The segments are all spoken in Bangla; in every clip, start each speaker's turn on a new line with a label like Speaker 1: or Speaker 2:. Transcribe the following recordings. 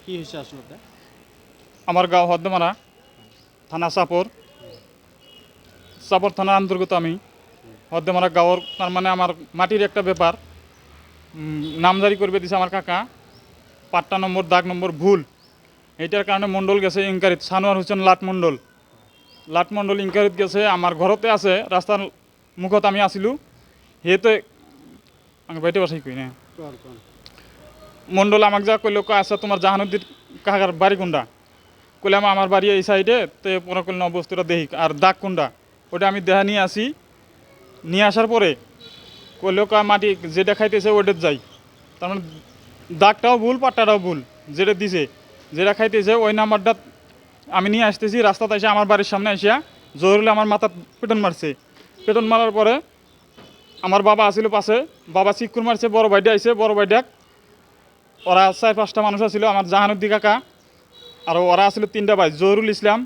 Speaker 1: কি হয়েছে আসলে?
Speaker 2: আমার গাঁও হদ্দমারা, থানা চাপর থানার অন্তর্গত আমি। হদ্দমারা গাঁওর তার মানে আমার মাটির একটা ব্যাপার নামজারি করবে দিছে আমার কাকা, পাট্টা নম্বর দাগ নম্বর ভুল। এইটার কারণে মণ্ডল গেছে ইনকারিত, সানোয়ার হোসেন লাট মণ্ডল ইনকারিত গেছে। আমার ঘরতে আছে, রাস্তার মুখত আমি আসিলোঁ, সেহেতু আমি বাইতে বাসাই কই না মণ্ডল আমাকে যা কইল, আচ্ছা তোমার জাহানুদ্দিন কাকার বাড়ি কোনটা? কইলাম আমার বাড়ি এই সাইডে। তো পরে করল বস্তুটা দেখি আর দাগ কোনটা, ওটা আমি দেখা নিয়ে আসি। নিয়ে আসার পরে কইল মাটি যেটা খাইতেছে ওইটার যাই। তার মানে দাগটাও ভুল, পাট্টাটাও ভুল। যেটা দিছে, যেটা খাইতেছে ওই নাম্বারটা আমি নিয়ে আসতেছি। রাস্তাতে এসে আমার বাড়ির সামনে এসে জহরুলে আমার মাথা পেটন মারছে। পেটন মারার পরে আমার বাবা আসিল পাশে, বাবা চিকুর মারছে। বড় ভাইটা আইসে, বড় ভাইটাক ওরা 4-5টা মানুষ আছিল, আমার জাহানুদ্দিন কাকা, আর ওরা আসছিল 3টা ভাই, জহরুল ইসলাম,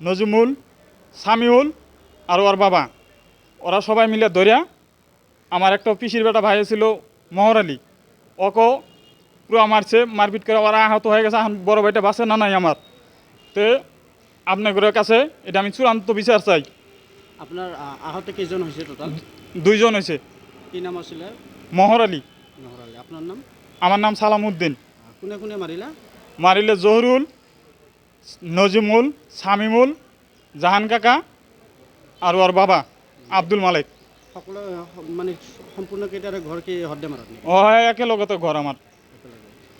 Speaker 2: নজমুল, সামিউল আর ওর বাবা। ওরা সবাই মিলে ধরিয়া আমার একটা পিসির বেটা ভাই ছিল মহর আলী, ওকেও পুরো মারছে, মারপিট করে ওরা আহত হয়ে গেছে। এখন বড় ভাইটা বাঁচে না নাই আমার। তো আপনাদের কাছে এটা আমি চূড়ান্ত বিচার চাই।
Speaker 1: আপনার আহত কেজন হয়েছে টোটাল?
Speaker 2: 2জন হয়েছে।
Speaker 1: কি নাম আসলে?
Speaker 2: মহর আলী।
Speaker 1: আপনার নাম?
Speaker 2: আমার নাম সালামউদ্দিন।
Speaker 1: কোনে কোনে মারিলা?
Speaker 2: মারিলে জহরুল, নজিমুল, সামিমুল, জাহান কাকা আর ওর বাবা আব্দুল মালিক।
Speaker 1: সকলো মানে সম্পূর্ণ কেইটাৰে ঘৰ কি হদ্দেমাৰত নেকি?
Speaker 2: একেলগতে ঘর আমার।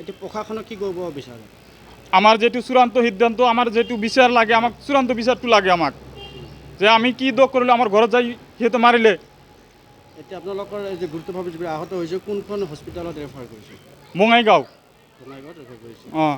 Speaker 1: এতিয়া প্ৰশাসনক কি কৰিব বিচাৰে?
Speaker 2: আমার যেটু চূড়ান্ত সিদ্ধান্ত, আমার যেটু বিচার লাগে, আমার চূড়ান্ত বিচারটু লাগে আমাক, যে আমি কি দোষ করলে আমার ঘৰত যাই সিহঁতে মারিলে।
Speaker 1: এতিয়া আপোনালোকৰ যে গুৰুত্বভাৱে যিবিলাক আহত হৈছে কোনখন হস্পিটেলত ৰেফাৰ কৰিছে?
Speaker 2: বঙাইগাঁও।
Speaker 1: বঙাইগাঁৱত ৰেফাৰ কৰিছে।
Speaker 2: অঁ।